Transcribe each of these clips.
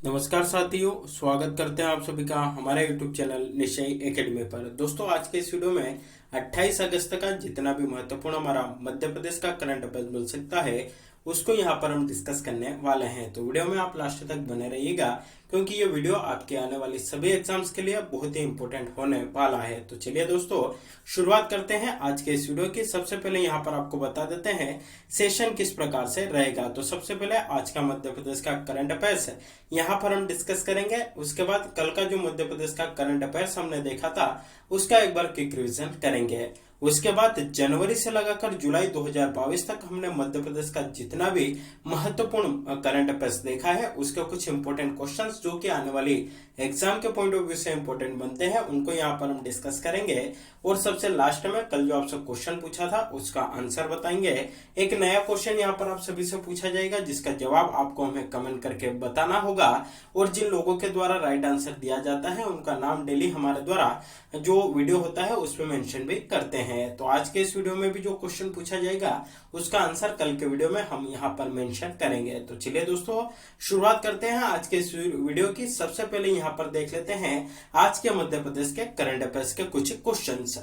नमस्कार साथियों, स्वागत करते हैं आप सभी का हमारे YouTube चैनल निश्चय एकेडमी पर। दोस्तों, आज के इस वीडियो में 28 अगस्त का जितना भी महत्वपूर्ण हमारा मध्य प्रदेश का करंट अफेयर्स मिल सकता है उसको यहाँ पर हम डिस्कस करने वाले हैं। तो वीडियो में आप लास्ट तक बने रहिएगा क्योंकि ये वीडियो आपके आने वाली सभी एग्जाम्स के लिए बहुत ही इंपॉर्टेंट होने वाला है। तो चलिए दोस्तों, शुरुआत करते हैं आज के इस वीडियो की। सबसे पहले यहाँ पर आपको बता देते हैं सेशन किस प्रकार से रहेगा। तो सबसे पहले आज का मध्य प्रदेश का करंट अफेयर्स है यहाँ पर हम डिस्कस करेंगे। उसके बाद कल का जो मध्य प्रदेश का करंट अफेयर्स हमने देखा था उसका एक बार क्विक रिवीजन करेंगे। उसके बाद जनवरी से लगाकर जुलाई 2022 तक हमने मध्य प्रदेश का जितना भी महत्वपूर्ण करंट अफेयर्स देखा है उसके कुछ इंपॉर्टेंट क्वेश्चंस जो कि आने वाली एग्जाम के पॉइंट ऑफ व्यू से इंपॉर्टेंट बनते हैं उनको यहाँ पर हम डिस्कस करेंगे। और सबसे लास्ट में कल जो आपसे क्वेश्चन पूछा था उसका आंसर बताएंगे। एक नया क्वेश्चन यहाँ पर आप सभी से पूछा जाएगा जिसका जवाब आपको हमें कमेंट करके बताना होगा। और जिन लोगों के द्वारा राइट आंसर दिया जाता है उनका नाम डेली हमारे द्वारा जो वीडियो होता है उसमें मेंशन भी करते हैं। तो आज के इस वीडियो में भी जो क्वेश्चन पूछा जाएगा उसका आंसर कल के वीडियो में हम यहाँ पर मेंशन करेंगे। तो चलिए दोस्तों, शुरुआत करते हैं आज के इस वीडियो की। सबसे पहले यहाँ पर देख लेते हैं आज के मध्य प्रदेश के करंट अफेयर्स के कुछ क्वेश्चंस।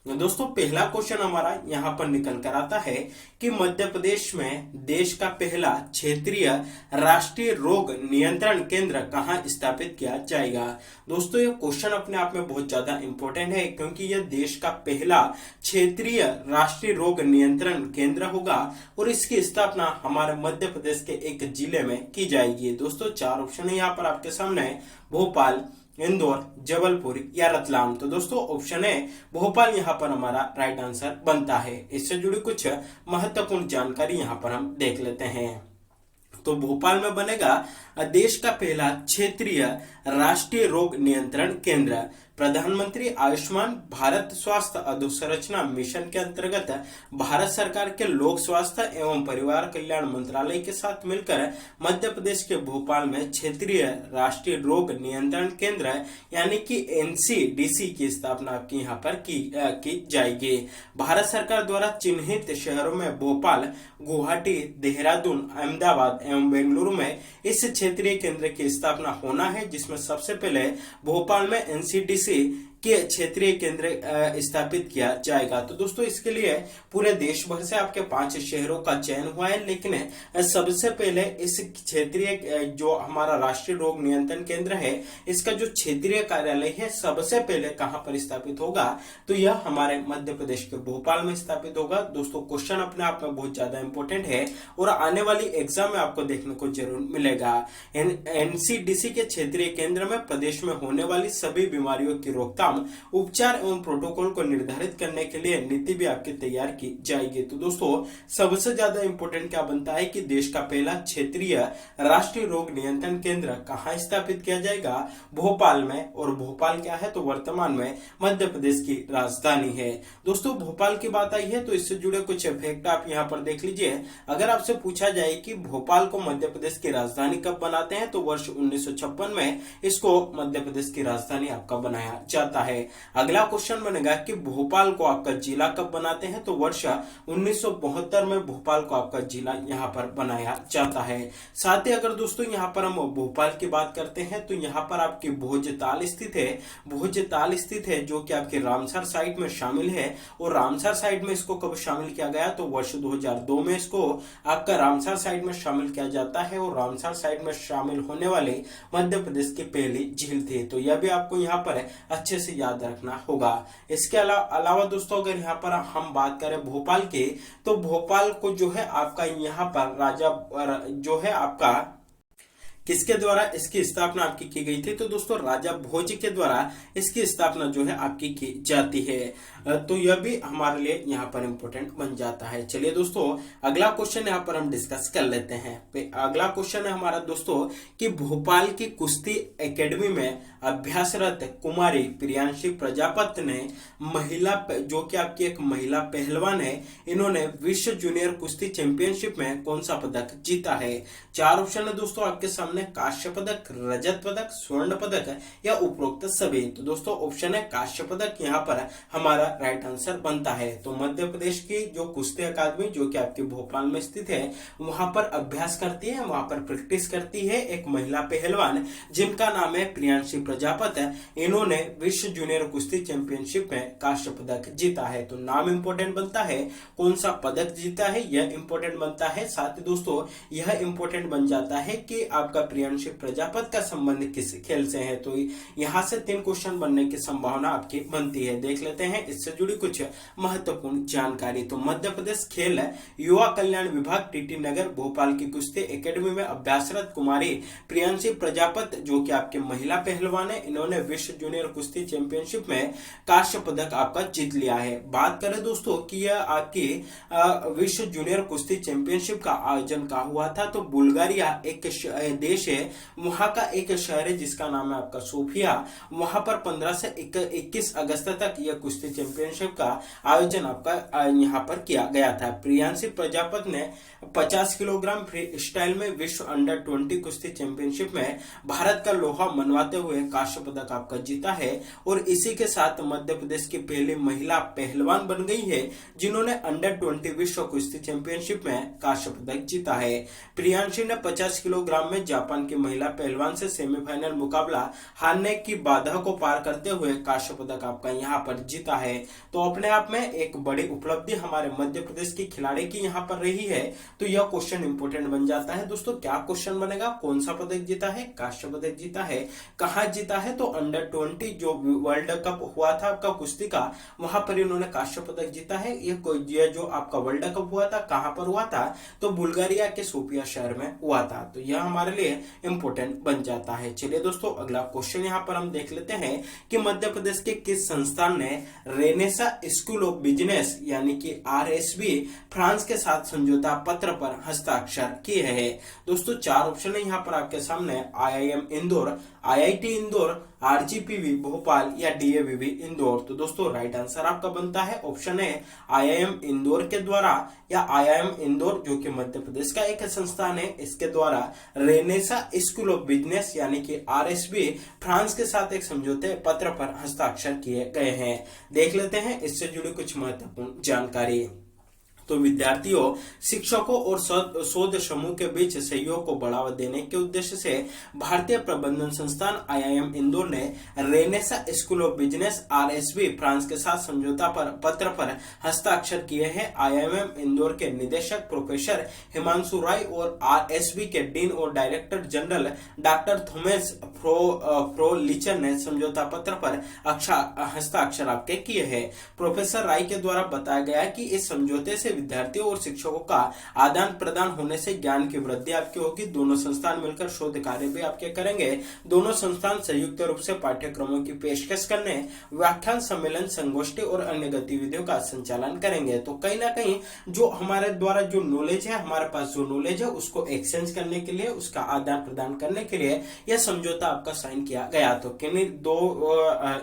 दोस्तों, पहला क्वेश्चन हमारा यहाँ पर निकल कर आता है कि मध्य प्रदेश में देश का पहला क्षेत्रीय राष्ट्रीय रोग नियंत्रण केंद्र कहाँ स्थापित किया जाएगा। दोस्तों, ये क्वेश्चन अपने आप में बहुत ज्यादा इंपॉर्टेंट है क्योंकि यह देश का पहला क्षेत्रीय राष्ट्रीय रोग नियंत्रण केंद्र होगा और इसकी स्थापना हमारे मध्य प्रदेश के एक जिले में की जाएगी। दोस्तों, चार ऑप्शन है यहाँ पर आपके सामने, भोपाल, इंदौर, जबलपुर या रतलाम। तो दोस्तों, ऑप्शन है भोपाल यहाँ पर हमारा राइट आंसर बनता है। इससे जुड़ी कुछ महत्वपूर्ण जानकारी यहाँ पर हम देख लेते हैं। तो भोपाल में बनेगा देश का पहला क्षेत्रीय राष्ट्रीय रोग नियंत्रण केंद्र। प्रधानमंत्री आयुष्मान भारत स्वास्थ्य अधोसंरचना मिशन के अंतर्गत भारत सरकार के लोक स्वास्थ्य एवं परिवार कल्याण मंत्रालय के साथ मिलकर मध्य प्रदेश के भोपाल में क्षेत्रीय राष्ट्रीय रोग नियंत्रण केंद्र यानी कि एनसीडीसी की स्थापना आपकी यहाँ पर की जाएगी। भारत सरकार द्वारा चिन्हित शहरों में भोपाल, गुवाहाटी, देहरादून, अहमदाबाद एवं बेंगलुरु में इस क्षेत्रीय केंद्र की स्थापना होना है, जिसमें सबसे पहले भोपाल में एनसीडीसी के क्षेत्रीय केंद्र स्थापित किया जाएगा। तो दोस्तों, इसके लिए पूरे देश भर से आपके 5 शहरों का चयन हुआ है, लेकिन सबसे पहले इस क्षेत्रीय जो हमारा राष्ट्रीय रोग नियंत्रण केंद्र है इसका जो क्षेत्रीय कार्यालय है सबसे पहले कहां पर स्थापित होगा, तो यह हमारे मध्य प्रदेश के भोपाल में स्थापित होगा। दोस्तों, क्वेश्चन अपने आप में बहुत ज्यादा इंपॉर्टेंट है और आने वाली एग्जाम में आपको देखने को जरूर मिलेगा। एनसीडीसी के क्षेत्रीय केंद्र में प्रदेश में होने वाली सभी बीमारियों की रोकथाम, उपचार एवं प्रोटोकॉल को निर्धारित करने के लिए नीति भी आपकी तैयार की जाएगी। तो दोस्तों, सबसे ज्यादा इंपॉर्टेंट क्या बनता है कि देश का पहला क्षेत्रीय राष्ट्रीय रोग नियंत्रण केंद्र कहाँ स्थापित किया जाएगा, भोपाल में। और भोपाल क्या है, तो वर्तमान में मध्य प्रदेश की राजधानी है। दोस्तों, भोपाल की बात आई है तो इससे जुड़े कुछ फैक्ट आप यहाँ पर देख लीजिए। अगर आपसे पूछा जाए कि भोपाल को मध्य प्रदेश की राजधानी कब बनाते हैं, तो वर्ष 1956 में इसको मध्य प्रदेश की राजधानी आपका बनाया जाता है। अगला क्वेश्चन बनेगा कि भोपाल को आपका जिला कब बनाते हैं, तो वर्ष 1972 में भोपाल को आपका जिला यहाँ पर बनाया जाता है। साथ ही अगर दोस्तों यहाँ पर हम भोपाल की बात करते हैं तो यहाँ पर आपकी भोजताल स्थित है। भोजताल स्थित है जो कि आपकी रामसर साइट में शामिल है। और रामसर साइट में इसको कब शामिल किया गया, तो वर्ष 2002 में इसको आपका रामसर साइट में शामिल किया जाता है। और रामसर साइट में शामिल होने वाले मध्य प्रदेश की पहली झील थी। तो यह भी आपको यहाँ पर अच्छे से याद रखना होगा। इसके अलावा दोस्तों, अगर यहाँ पर हम बात करें भोपाल की, तो भोपाल को जो है आपका यहाँ पर राजा जो है आपका किसके द्वारा इसकी स्थापना आपकी की गई थी, तो दोस्तों राजा भोज के द्वारा इसकी स्थापना जो है आपकी की जाती है। तो यह भी हमारे लिए यहाँ पर इंपॉर्टेंट बन जाता है। चलिए दोस्तों, अगला क्वेश्चन यहाँ पर हम डिस्कस कर लेते हैं। अगला क्वेश्चन है हमारा दोस्तों कि भोपाल की कुश्ती एकेडमी में अभ्यासरत कुमारी प्रियांशी प्रजापति ने महिला जो कि आपकी एक महिला पहलवान है, इन्होंने विश्व जूनियर कुश्ती चैंपियनशिप में कौन सा पदक जीता है। चार ऑप्शन है दोस्तों आपके सामने। सामने कांस्य पदक, रजत पदक, स्वर्ण पदक या उपरोक्त सभी। तो दोस्तों ऑप्शन है कांस्य पदक यहाँ पर हमारा राइट आंसर बनता है। तो मध्य प्रदेश की जो कुश्ती अकादमी जो कि आपके भोपाल में स्थित है, वहां पर अभ्यास करती है, वहां पर प्रैक्टिस करती है एक महिला पहलवान जिनका नाम है प्रियांशी प्रजापति। इन्होंने विश्व जूनियर कुश्ती चैंपियनशिप में कांस्य पदक जीता है। तो नाम इंपॉर्टेंट बनता है, कौन सा पदक जीता है यह इंपॉर्टेंट बनता है। साथ ही दोस्तों यह इंपॉर्टेंट बन जाता है कि आपका प्रियांशी प्रजापति का संबंध किस खेल से है। तो यहां से 3 क्वेश्चन बनने की संभावना आपकी बनती है। देख लेते हैं इससे जुड़ी कुछ महत्वपूर्ण जानकारी। तो मध्य प्रदेश खेल युवा कल्याण विभाग टीटी नगर भोपाल की कुश्ती एकेडमी में अभ्यासरत कुमारी प्रियांशी प्रजापति जो कि आपके महिला पहलवान है, इन्होंने विश्व जूनियर कुश्ती चैंपियनशिप में कांस्य पदक आपका जीत लिया है। बात करें दोस्तों कि यह आपकी विश्व जूनियर कुश्ती चैंपियनशिप का आयोजन कहाँ हुआ था, तो बुल्गारिया एक देश है, वहां का एक शहर है जिसका नाम है आपका सोफिया। वहां पर 15 से 21 अगस्त तक यह कुश्ती चैंपियनशिप का आयोजन आपका यहाँ पर किया गया था। प्रियांशी प्रजापति ने 50 किलोग्राम फ्री स्टाइल में विश्व अंडर 20 कुश्ती चैंपियनशिप में भारत का लोहा मनवाते हुए कांस्य पदक आपका जीता है और इसी के साथ मध्य प्रदेश की पहली महिला पहलवान बन गई है जिन्होंने अंडर 20 विश्व कुश्ती चैंपियनशिप में कांस्य पदक जीता है। प्रियांशी ने 50 किलोग्राम में जापान की महिला पहलवान से सेमीफाइनल मुकाबला हारने की बाधा को पार करते हुए कांस्य पदक आपका यहाँ पर जीता है। तो अपने आप में एक बड़ी उपलब्धि हमारे मध्य प्रदेश की खिलाड़ी की यहाँ पर रही है। तो यह क्वेश्चन इंपोर्टेंट बन जाता है। दोस्तों क्या क्वेश्चन बनेगा, कौन सा पदक जीता है, कांस्य पदक जीता है, कहाँ जीता है, तो अंडर 20 जो वर्ल्ड कप हुआ था आपका कुश्ती का, वहां पर इन्होंने कांस्य पदक जीता है। ये जो आपका वर्ल्ड कप हुआ था कहां पर हुआ था, तो बुल्गारिया के सोफिया शहर में हुआ था। तो यह हमारे लिए इंपोर्टेंट बन जाता है। चलिए दोस्तों अगला क्वेश्चन यहाँ पर हम देख लेते हैं कि मध्य प्रदेश के किस संस्थान ने रेनेसा स्कूल ऑफ बिजनेस यानी कि RSB फ्रांस के साथ समझौता पत्र पर हस्ताक्षर किए हैं। दोस्तों 4 ऑप्शन है यहाँ पर आपके सामने, IIM Indore, IIT Indore, RGPV Bhopal या DAVV इंदौर। तो दोस्तों राइट आंसर आपका बनता है ऑप्शन है IIM इंदौर के द्वारा या IIM इंदौर जो कि मध्य प्रदेश का एक संस्थान है, इसके द्वारा रेनेसा स्कूल ऑफ बिजनेस यानी कि RSB फ्रांस के साथ एक समझौते पत्र पर हस्ताक्षर किए गए हैं। देख लेते हैं इससे जुड़ी कुछ महत्वपूर्ण जानकारी। तो विद्यार्थियों, शिक्षकों और शोध समूह के बीच सहयोग को बढ़ावा देने के उद्देश्य से भारतीय प्रबंधन संस्थान IIM इंदौर ने Renaissance school of business RSB France के साथ समझौता पत्र पर हस्ताक्षर किए हैं। IIM इंदौर के निदेशक प्रोफेसर हिमांशु राय और RSB के डीन और डायरेक्टर जनरल डॉक्टर थॉमस फ्रोलिचर ने समझौता पत्र पर हस्ताक्षर आपके किए हैं। प्रोफेसर राय के द्वारा बताया गया कि इस समझौते से विद्यार्थियों और शिक्षकों का आदान प्रदान होने से ज्ञान की वृद्धि आपकी होगी। दोनों संस्थान मिलकर शोध कार्य भी आपके करेंगे। दोनों संस्थान संयुक्त रूप से पाठ्यक्रमों की पेशकश करने, व्याख्यान, सम्मेलन, संगोष्ठी और अन्य गतिविधियों का संचालन करेंगे। तो कहीं ना कहीं जो हमारे द्वारा जो नॉलेज है, हमारे पास जो नॉलेज है उसको एक्सचेंज करने के लिए, उसका आदान प्रदान करने के लिए यह समझौता आपका साइन किया गया। तो किन्हीं 2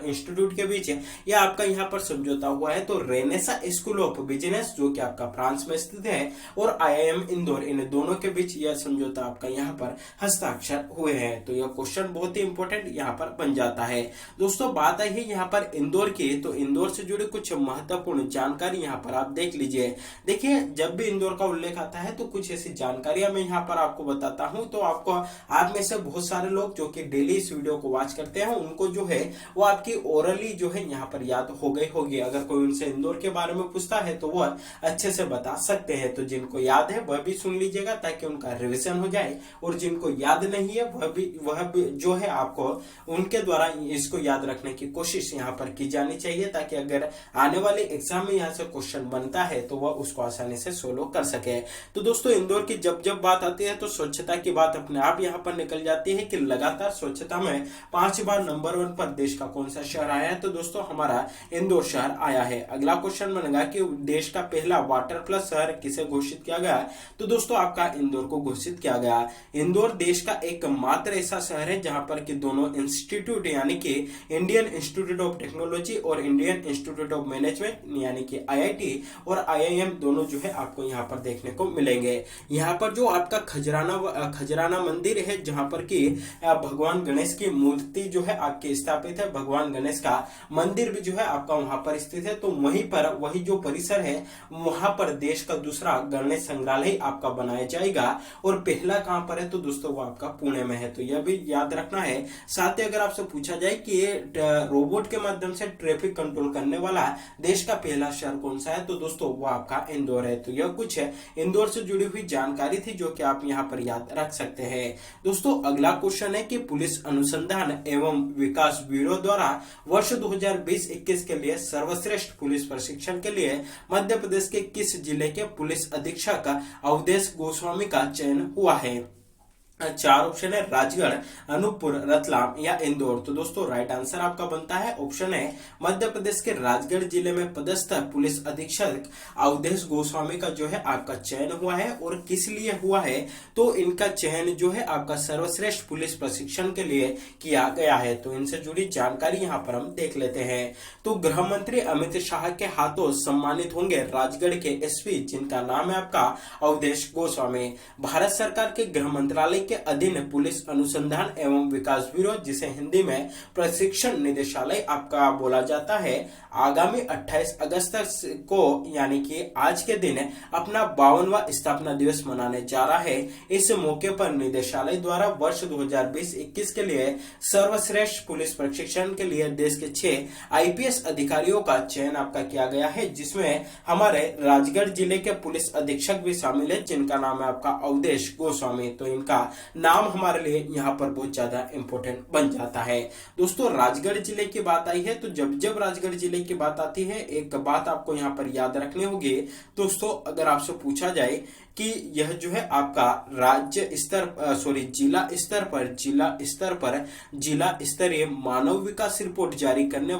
इंस्टीट्यूट के बीच यह आपका यहाँ पर समझौता हुआ है। तो रेनेसा स्कूल ऑफ बिजनेस जो कि आपका फ्रांस में स्थित है और IIM इंदौर, इन दोनों के बीच यह समझौता आपका यहाँ पर हस्ताक्षर हुए हैं। तो यह क्वेश्चन बहुत ही इंपॉर्टेंट यहाँ पर बन जाता है। दोस्तों बात आई है यहाँ पर इंदौर की, तो इंदौर से जुड़ी कुछ महत्वपूर्ण जानकारी यहाँ पर आप देख लीजिए। देखिए जब भी इंदौर का उल्लेख आता है तो कुछ ऐसी जानकारियां मैं यहाँ पर आपको बताता हूँ। तो आपको आप में से बहुत सारे लोग जो कि डेली इस वीडियो को वॉच करते हैं उनको जो है वो आपकी ओरली जो है यहाँ पर याद हो गई होगी। अगर कोई उनसे इंदौर के बारे में पूछता है तो वह अच्छे से बता सकते हैं। तो जिनको याद है वह भी सुन लीजिएगा ताकि उनका रिवीजन हो जाए, और जिनको याद नहीं है वह भी जो है आपको उनके द्वारा इसको याद रखने की कोशिश यहाँ पर की जानी चाहिए, ताकि अगर आने वाले एग्जाम में यहाँ से क्वेश्चन बनता है तो वह उसको आसानी से सोल्व कर सके। तो दोस्तों इंदौर की जब बात आती है तो स्वच्छता की बात अपने आप यहाँ पर निकल जाती है कि लगातार स्वच्छता में 5 बार नंबर 1 पर देश का कौन सा शहर आया है? तो दोस्तों हमारा इंदौर शहर आया है। अगला क्वेश्चन बनेगा कि देश का पहला वाटर प्लस शहर किसे घोषित किया गया? तो दोस्तों आपका इंदौर को घोषित किया गया। इंदौर देश का एकमात्र ऐसा शहर है जहां पर कि दोनों इंस्टीट्यूट यानी कि इंडियन इंस्टीट्यूट ऑफ टेक्नोलॉजी और इंडियन इंस्टीट्यूट ऑफ मैनेजमेंट यानी कि IIT और IIM दोनों जो है आपको यहाँ पर देखने को मिलेंगे। यहाँ पर जो आपका खजराना मंदिर है जहां पर कि भगवान गणेश की मूर्ति जो है आपकी स्थापित है, भगवान गणेश का मंदिर भी जो है आपका वहां पर स्थित है। तो वहीं पर वही जो परिसर है वहां पर देश का दूसरा गणेश संग्रहालय आपका बनाया जाएगा। और पहला कहां पर है? तो दोस्तों वो आपका पुणे में है, तो यह भी याद रखना है। साथ ही अगर आपसे पूछा जाए कि ये रोबोट के माध्यम से ट्रैफिक कंट्रोल करने वाला देश का पहला शहर कौन सा है? तो दोस्तों वो आपका इंदौर है। तो यह कुछ है इंदौर से जुड़ी हुई जानकारी थी जो कि आप यहाँ पर याद रख सकते हैं। दोस्तों अगला क्वेश्चन है कि पुलिस अनुसंधान एवं विकास ब्यूरो द्वारा वर्ष 2020-21 के लिए सर्वश्रेष्ठ पुलिस प्रशिक्षण के लिए मध्य प्रदेश के किस जिले के पुलिस अधीक्षक अवधेश गोस्वामी का चयन हुआ है? 4 ऑप्शन है, राजगढ़, अनूपपुर, रतलाम या इंदौर। तो दोस्तों राइट आंसर आपका बनता है ऑप्शन है मध्य प्रदेश के राजगढ़ जिले में पदस्थ पुलिस अधीक्षक अवधेश गोस्वामी का जो है आपका चयन हुआ है। और किस लिए हुआ है? तो इनका चयन जो है आपका सर्वश्रेष्ठ पुलिस प्रशिक्षण के लिए किया गया है। तो इनसे जुड़ी जानकारी यहाँ पर हम देख लेते हैं। तो गृह मंत्री अमित शाह के हाथों सम्मानित होंगे राजगढ़ के SP जिनका नाम है आपका अवधेश गोस्वामी। भारत सरकार के गृह मंत्रालय के अधीन पुलिस अनुसंधान एवं विकास ब्यूरो जिसे हिंदी में प्रशिक्षण निदेशालय आपका बोला जाता है, आगामी 28 अगस्त को यानी कि आज के दिन अपना 52वां स्थापना दिवस मनाने जा रहा है। इस मौके पर निदेशालय द्वारा वर्ष 2020-21 के लिए सर्वश्रेष्ठ पुलिस प्रशिक्षण के लिए देश के 6 IPS अधिकारियों का चयन आपका किया गया है, जिसमें हमारे राजगढ़ जिले के पुलिस अधीक्षक भी शामिल है जिनका नाम है आपका अवधेश गोस्वामी। तो इनका नाम हमारे लिए यहाँ पर बहुत ज्यादा इंपॉर्टेंट बन जाता है। दोस्तों राजगढ़ जिले की बात आई है तो जब जब राजगढ़ जिले की बात आती है एक बात आपको यहाँ पर याद रखनी होगी। दोस्तों अगर आपसे पूछा जाए कि यह जो है आपका जिला स्तरीय मानव विकास रिपोर्ट जारी करने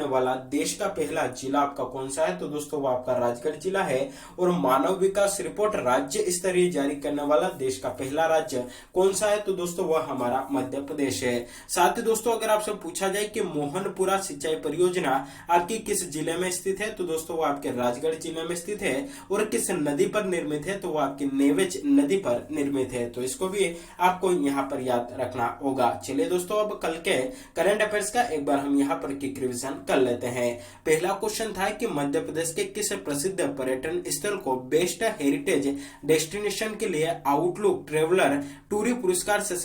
वाला देश का पहला जिला आपका कौन सा है? तो दोस्तों वो आपका राजगढ़ जिला है। और मानव विकास रिपोर्ट राज्य स्तरीय जारी करने वाला देश का पहला राज्य कौन सा है? तो दोस्तों वह हमारा मध्य प्रदेश है। साथ ही दोस्तों अगर आपसे पूछा जाए कि मोहनपुरा सिंचाई परियोजना आपकी किस जिले में स्थित है? तो दोस्तों वो आपके राजगढ़ जिले में स्थित है। और किस नदी पर निर्मित है? तो वो आपकी नेवेज नदी पर निर्मित है। तो इसको भी आपको यहाँ पर याद रखना होगा। चलिए दोस्तों अब कल के करंट अफेयर्स का एक बार हम यहाँ पर क्विक रिवीजन कर लेते हैं। पहला क्वेश्चन था कि मध्य प्रदेश के किस प्रसिद्ध पर्यटन स्थल को बेस्ट हेरिटेज डेस्टिनेशन के लिए आउटलुक ट्रेवलर जूरी पुरस्कार से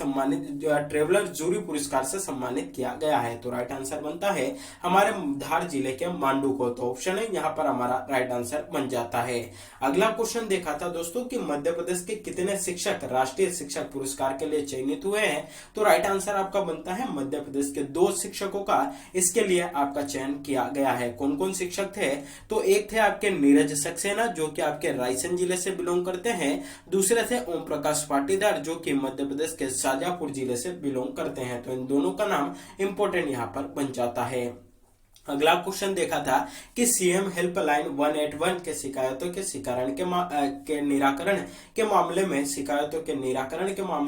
सम्मानित किया गया है? तो राइट आंसर बनता है हमारे धार जिले के मांडू को। तो ऑप्शन है यहाँ पर हमारा राइट आंसर बन जाता है। अगला क्वेश्चन देखा था दोस्तों कि मध्य प्रदेश के कितने शिक्षक राष्ट्रीय शिक्षक पुरस्कार के लिए चयनित हुए हैं? तो राइट आंसर आपका बनता है मध्य प्रदेश के 2 शिक्षकों का इसके लिए आपका चयन किया गया है। कौन कौन शिक्षक थे? तो एक थे आपके नीरज सक्सेना जो कि आपके रायसेन जिले से बिलोंग करते हैं। दूसरे थे ओम प्रकाश पाटीदार जो कि मध्य प्रदेश के शाजापुर जिले से बिलोंग करते हैं। तो इन दोनों का नाम इंपॉर्टेंट यहाँ पर बन जाता है। अगला क्वेश्चन देखा था कि सीएम हेल्पलाइन 181 के शिकायतों के निराकरण के मामले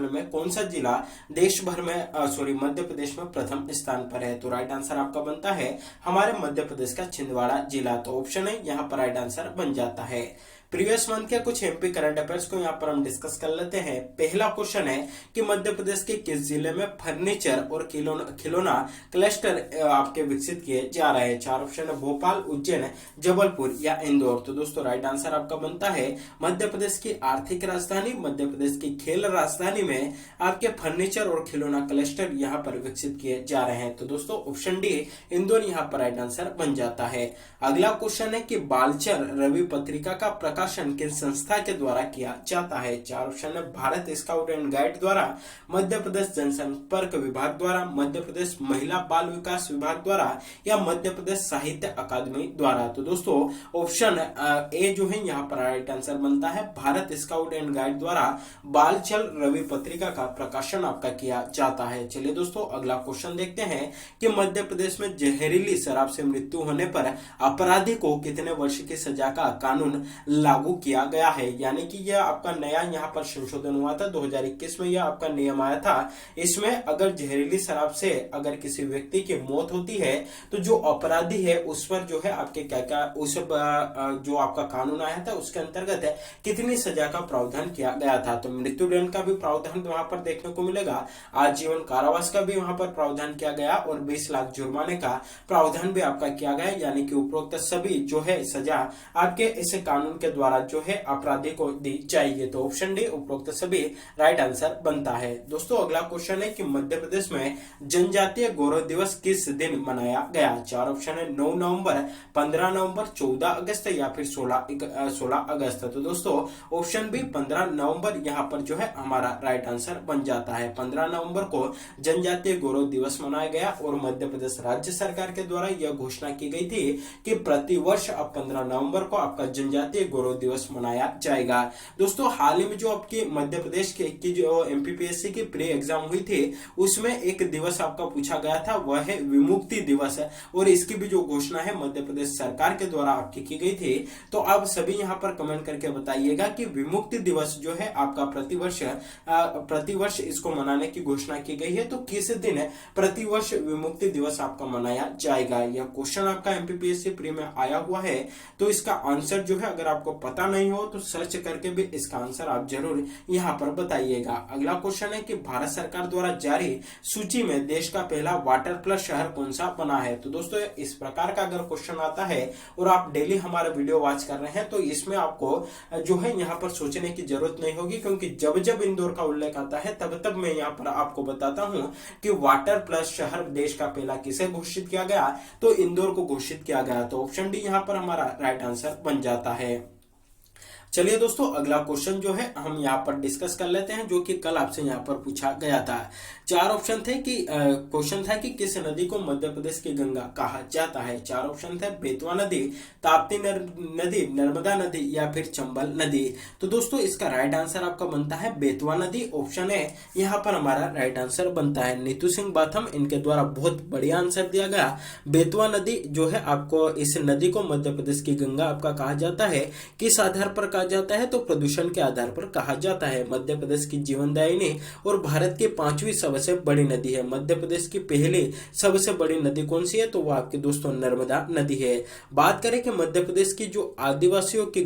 में कौन सा जिला देश भर में मध्य प्रदेश में प्रथम स्थान पर है? तो राइट आंसर आपका बनता है हमारे मध्य प्रदेश का छिंदवाड़ा जिला। तो ऑप्शन है यहाँ पर राइट आंसर बन जाता है। प्रीवियस मंथ के कुछ एमपी करंट अफेयर्स को यहाँ पर हम डिस्कस कर लेते हैं। पहला क्वेश्चन है कि मध्य प्रदेश के किस जिले में फर्नीचर और खिलौना क्लस्टर आपके विकसित किए जा रहे हैं? 4 ऑप्शन है, भोपाल, उज्जैन, जबलपुर या इंदौर। तो दोस्तों राइट आंसर आपका बनता है मध्य प्रदेश की आर्थिक राजधानी, मध्य प्रदेश की खेल राजधानी में आपके फर्नीचर और खिलौना क्लस्टर यहाँ पर विकसित किए जा रहे हैं। तो दोस्तों ऑप्शन डी इंदौर यहाँ पर राइट आंसर बन जाता है। अगला क्वेश्चन है कि बालचर रवि पत्रिका का प्रकाशन प्रकाशन किस संस्था के द्वारा किया जाता है? चार ऑप्शन है भारत स्काउट एंड गाइड द्वारा, मध्य प्रदेश जनसंपर्क विभाग द्वारा, मध्य प्रदेश महिला बाल विकास विभाग द्वारा या मध्य प्रदेश साहित्य अकादमी द्वारा। तो दोस्तों ऑप्शन ए जो है यहाँ पर राइट आंसर बनता है, भारत स्काउट एंड गाइड द्वारा बालचल रवि पत्रिका का प्रकाशन आपका किया जाता है। चलिए दोस्तों अगला क्वेश्चन देखते हैं कि मध्य प्रदेश में जहरीली शराब से मृत्यु होने पर अपराधी को कितने वर्ष की सजा का कानून लागू किया गया है? यानी कि यह आपका नया यहाँ पर संशोधन हुआ था 2021 में, यह आपका नियम आया था। इसमें अगर जहरीली शराब से अगर किसी व्यक्ति की मौत होती है तो जो अपराधी है उस पर जो है आपके क्या क्या उस जो आपका कानून आया था उसके अंतर्गत कितनी सजा का प्रावधान किया गया था? तो मृत्युदंड का भी प्रावधान वहां पर देखने को मिलेगा, आजीवन कारावास का भी वहां पर प्रावधान किया गया और 20 लाख जुर्माने का प्रावधान भी आपका किया गया। यानी कि उपरोक्त सभी जो है सजा आपके इस कानून के द्वारा जो है अपराधी को दी जाएगी। तो ऑप्शन डी उपरोक्त सभी राइट आंसर बनता है। दोस्तों अगला क्वेश्चन है कि मध्य प्रदेश में जनजातीय गौरव दिवस किस दिन मनाया गया? चार ऑप्शन है 9 नवंबर, 15 नवंबर, 14 अगस्त या फिर 16 अगस्त। तो दोस्तों ऑप्शन बी 15 नवंबर यहाँ पर जो है हमारा राइट आंसर बन जाता है। 15 नवंबर को जनजातीय गौरव दिवस मनाया गया और मध्य प्रदेश राज्य सरकार के द्वारा यह घोषणा की गई थी कि प्रति वर्ष अब 15 नवंबर को आपका जनजातीय गौरव दिवस मनाया जाएगा। दोस्तों हाल ही में जो आपकी मध्य प्रदेश की जो एमपीपीएससी की प्री एग्जाम हुई थी उसमें एक दिवस आपका पूछा गया था, वह है विमुक्ति दिवस है और इसकी भी जो घोषणा है मध्य प्रदेश सरकार के द्वारा आपकी की गई थी। तो आप सभी यहाँ पर कमेंट करके बताइएगा कि विमुक्ति दिवस जो है आपका प्रतिवर्ष इसको मनाने की घोषणा की गई है, तो किस दिन प्रतिवर्ष विमुक्ति दिवस आपका मनाया जाएगा? यह क्वेश्चन आपका एमपीपीएससी प्री में आया हुआ है। तो इसका आंसर जो है अगर आपको पता नहीं हो तो सर्च करके भी इसका आंसर आप जरूर यहाँ पर बताइएगा। अगला क्वेश्चन है कि भारत सरकार द्वारा जारी सूची में देश का पहला वाटर प्लस शहर कौन सा बना है? तो दोस्तों इस प्रकार का अगर क्वेश्चन आता है और आप डेली हमारा वीडियो वॉच कर रहे हैं तो इसमें आपको जो है यहाँ पर सोचने की जरूरत नहीं होगी, क्योंकि जब जब इंदौर का उल्लेख आता है तब तब मैं यहाँ पर आपको बताता हूँ कि वाटर प्लस शहर देश का पहला किसे घोषित किया गया? तो इंदौर को घोषित किया गया। तो ऑप्शन डी यहाँ पर हमारा राइट आंसर बन जाता है। चलिए दोस्तों अगला क्वेश्चन जो है हम यहाँ पर डिस्कस कर लेते हैं, जो कि कल आपसे यहाँ पर पूछा गया था। चार ऑप्शन थे कि क्वेश्चन था कि किस नदी को मध्य प्रदेश की गंगा कहा जाता है? चार ऑप्शन थे बेतवा नदी, ताप्ती नदी, नर्मदा नदी या फिर चंबल नदी। तो दोस्तों इसका राइट आंसर आपका बनता है बेतवा नदी। ऑप्शन है यहाँ पर हमारा राइट आंसर बनता है। नीतू सिंह बाथम इनके द्वारा बहुत बढ़िया आंसर दिया गया। बेतवा नदी जो है आपको इस नदी को मध्य प्रदेश की गंगा आपका कहा जाता है। किस आधार पर कहा जाता है? तो प्रदूषण के आधार पर कहा जाता है। मध्य प्रदेश की जीवनदायिनी और भारत की 5वीं सबसे बड़ी नदी है। मध्य प्रदेश की पहली सबसे बड़ी नदी कौन सी है? तो वो आपके दोस्तों नर्मदा नदी है। बात करें कि मध्य प्रदेश की जो आदिवासियों की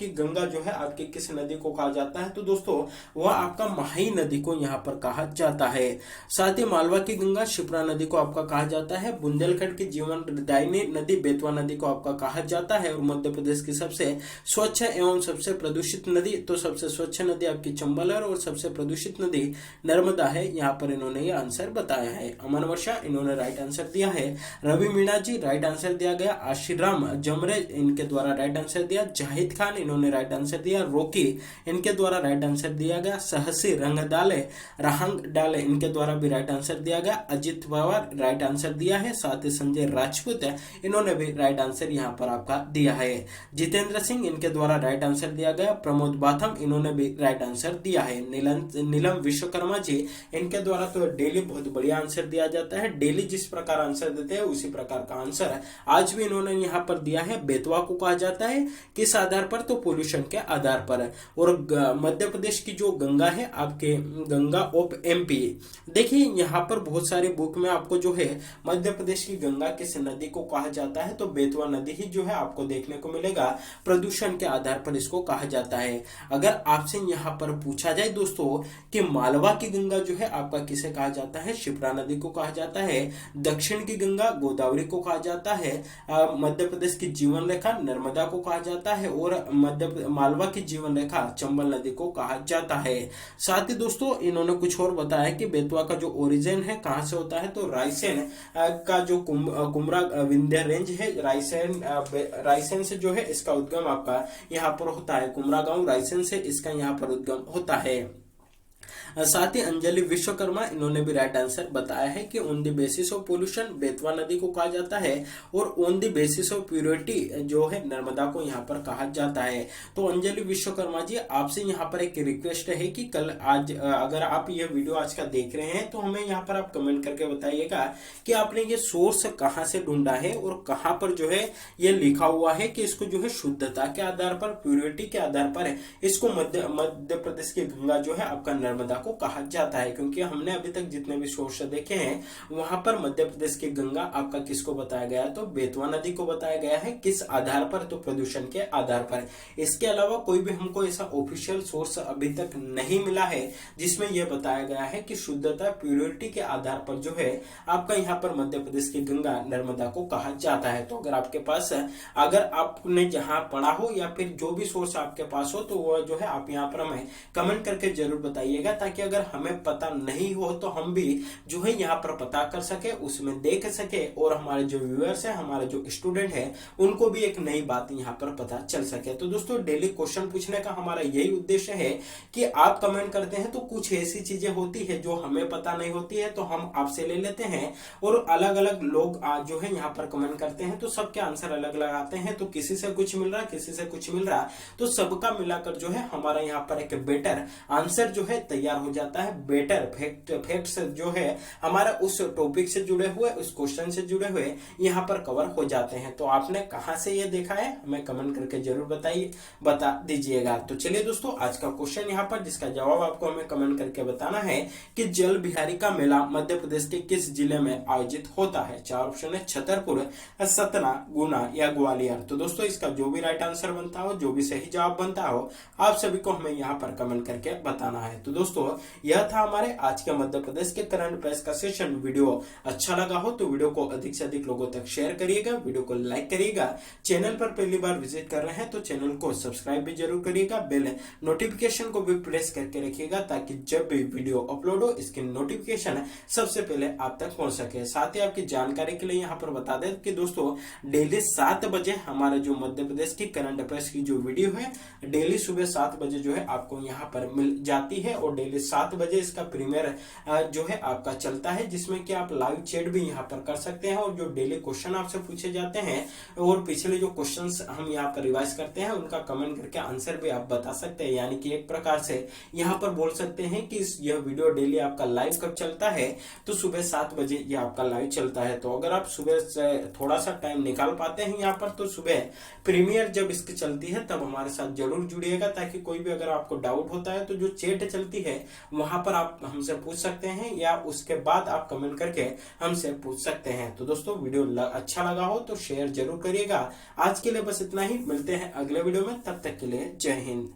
गंगा जो है आपकी किस नदी को कहा जाता है? तो दोस्तों वह आपका माही नदी को यहाँ पर कहा जाता है। साथ ही मालवा की गंगा शिप्रा नदी को आपका कहा जाता है। बुंदेलखंड की जीवनदायिनी नदी बेतवा नदी को आपका कहा जाता है। और मध्य प्रदेश की सबसे स्वच्छ एवं सबसे प्रदूषित नदी, तो सबसे स्वच्छ नदी आपकी चंबल है और सबसे प्रदूषित नदी नर्मदा है। यहाँ पर इन्होंने ये आंसर बताया है। अमन वर्षा इन्होंने राइट आंसर दिया है। रवि मीणा जी राइट आंसर दिया गया। आशीराम जमरे इनके द्वारा राइट आंसर दिया। जाहिद खान इन्होंने राइट आंसर दिया। रोकी इनके द्वारा राइट आंसर दिया गया। सहसी रहंग डाले इनके द्वारा भी राइट आंसर दिया गया। अजित पवार राइट आंसर दिया है। साथ ही संजय राजपूत इन्होंने भी राइट आंसर यहाँ पर आपका दिया है। जितेंद्र सिंह इनके द्वारा राइट आंसर दिया गया। प्रमोद बाथम इन्होंने भी राइट आंसर दिया है। नीलम विश्वकर्मा जी इनके द्वारा तो डेली बहुत बढ़िया आंसर दिया जाता है। डेली जिस प्रकार आंसर देते हैं उसी प्रकार का आंसर आज भी इन्होंने यहाँ पर दिया है। बेतवा को कहा जाता है किस आधार पर? तो पोल्यूशन के आधार पर। और मध्य प्रदेश की जो गंगा है आपके गंगा ऑफ एमपी, देखिए यहाँ पर बहुत सारी बुक में आपको जो है मध्य प्रदेश की गंगा किस नदी को कहा जाता है? तो बेतवा नदी ही जो है आपको देखने को मिलेगा। प्रदूषण के आधार पर इसको कहा जाता है। अगर आपसे यहाँ पर पूछा जाए दोस्तों कि मालवा की गंगा जो है आपका किसे कहा जाता है? शिप्रा नदी को कहा जाता है। दक्षिण की गंगा गोदावरी को कहा जाता है। मध्य प्रदेश की जीवन रेखा नर्मदा को कहा जाता है और मालवा की जीवन रेखा चंबल नदी को कहा जाता है। साथ ही दोस्तों इन्होंने कुछ और बताया कि बेतवा का जो ओरिजिन है कहां से होता है? तो रायसेन का जो कुमरा विंध्य रेंज है, रायसेन से जो है इसका उद्गम आपका आपका यहाँ पर होता है। कुमरागांव रायसेन से इसका यहाँ पर उद्गम होता है। साथ ही अंजलि विश्वकर्मा, इन्होंने भी राइट आंसर बताया है कि on the basis of pollution Betwa नदी को कहा जाता है और on the basis of purity जो है नर्मदा को यहाँ पर कहा जाता है। तो अंजलि विश्वकर्मा जी, आपसे यहाँ पर एक रिक्वेस्ट है कि कल आज अगर आप ये वीडियो आज का देख रहे हैं तो हमें यहाँ पर आप कमेंट करके बताइएगा कि आपने ये सोर्स कहाँ से ढूंढा है और कहाँ पर जो है ये लिखा हुआ है कि इसको जो है शुद्धता के आधार पर, प्योरिटी के आधार पर इसको मध्य प्रदेश की गंगा जो है आपका नर्मदा को कहा जाता है। क्योंकि हमने अभी तक जितने भी सोर्स देखे हैं वहां पर मध्य प्रदेश की गंगा आपका किसको बताया गया है, तो बेतवा नदी को बताया गया है। किस आधार पर, तो प्रदूषण के आधार पर। इसके अलावा कोई भी हमको ऐसा ऑफिशियल सोर्स अभी तक नहीं मिला है जिसमें यह बताया गया है कि शुद्धता, प्योरिटी के आधार पर जो है आपका यहाँ पर मध्य प्रदेश की गंगा नर्मदा को कहा जाता है। तो अगर आपके पास, अगर आपने जहां पढ़ा हो या फिर जो भी सोर्स आपके पास हो तो वो जो है आप यहाँ पर हमें कमेंट करके जरूर बताइएगा, ताकि अगर हमें पता नहीं हो तो हम भी जो है यहाँ पर पता कर सके, उसमें देख सके और हमारे जो व्यूअर्स हैं, हमारे जो स्टूडेंट हैं, उनको भी एक नई बात यहाँ पर पता चल सके। तो दोस्तों, डेली क्वेश्चन पूछने का हमारा यही उद्देश्य है कि आप कमेंट करते हैं तो कुछ ऐसी चीजें होती है जो हमें पता नहीं होती है तो हम आपसे ले लेते हैं, और अलग अलग लोग जो है यहाँ पर कमेंट करते हैं तो सबके आंसर अलग अलग आते हैं। तो किसी से कुछ मिल रहा, किसी से कुछ मिल रहा, तो सबका मिलाकर जो है हमारा यहाँ पर एक बेटर आंसर जो है तैयार हो जाता है। बेटर फैक्ट्स जो है हमारा उस टॉपिक से जुड़े हुए, उस क्वेश्चन से जुड़े हुए यहाँ पर कवर हो जाते हैं। तो आपने कहां से ये देखा है हमें कमेंट करके जरूर बता दीजिएगा। तो चलिए दोस्तों, आज का क्वेश्चन यहाँ पर जिसका जवाब आपको हमें कमेंट करके बताना है कि जल बिहारी का मेला मध्य प्रदेश के किस जिले में आयोजित होता है। चार ऑप्शन है, छतरपुर, सतना, गुना या ग्वालियर। तो दोस्तों, इसका जो भी राइट आंसर बनता हो, जो भी सही जवाब बनता हो, आप सभी को हमें यहाँ पर कमेंट करके बताना है। तो दोस्तों, यह था हमारे आज के मध्य प्रदेश के करंट अफेयर्स का सेशन। वीडियो अच्छा लगा हो तो वीडियो को अधिक से अधिक लोगों तक शेयर करिएगा, वीडियो को लाइक करिएगा। चैनल पर पहली बार विजिट कर रहे हैं तो चैनल को सब्सक्राइब भी जरूर करिएगा, बेल नोटिफिकेशन को भी प्रेस करके रखिएगा ताकि जब भी वीडियो अपलोड हो इसकी नोटिफिकेशन सबसे पहले आप तक पहुंच सके। साथ ही आपकी जानकारी के लिए यहाँ पर बता दें कि दोस्तों, डेली 7 बजे हमारे जो मध्य प्रदेश की करंट अफेयर्स की जो वीडियो है डेली सुबह 7 बजे जो है आपको यहाँ पर मिल जाती है, और डेली 7 बजे इसका प्रीमियर जो है आपका चलता है, जिसमें कि आप लाइव चैट भी यहाँ पर कर सकते हैं और जो डेली क्वेश्चन आपसे पूछे जाते हैं और पिछले जो क्वेश्चंस हम यहाँ पर रिवाइज करते हैं उनका कमेंट करके आंसर भी आप बता सकते हैं। यानी कि एक प्रकार से यहाँ पर बोल सकते हैं कि यह वीडियो डेली आपका लाइव कब चलता है, तो सुबह 7 बजे ये आपका लाइव चलता है। तो अगर आप सुबह से थोड़ा सा टाइम निकाल पाते हैं यहाँ पर, तो सुबह प्रीमियर जब इसकी चलती है तब हमारे साथ जरूर जुड़िएगा, ताकि कोई भी अगर आपको डाउट होता है तो जो चैट चलती है वहां पर आप हमसे पूछ सकते हैं, या उसके बाद आप कमेंट करके हमसे पूछ सकते हैं। तो दोस्तों, वीडियो अच्छा लगा हो तो शेयर जरूर करिएगा। आज के लिए बस इतना ही, मिलते हैं अगले वीडियो में, तब तक के लिए जय हिंद।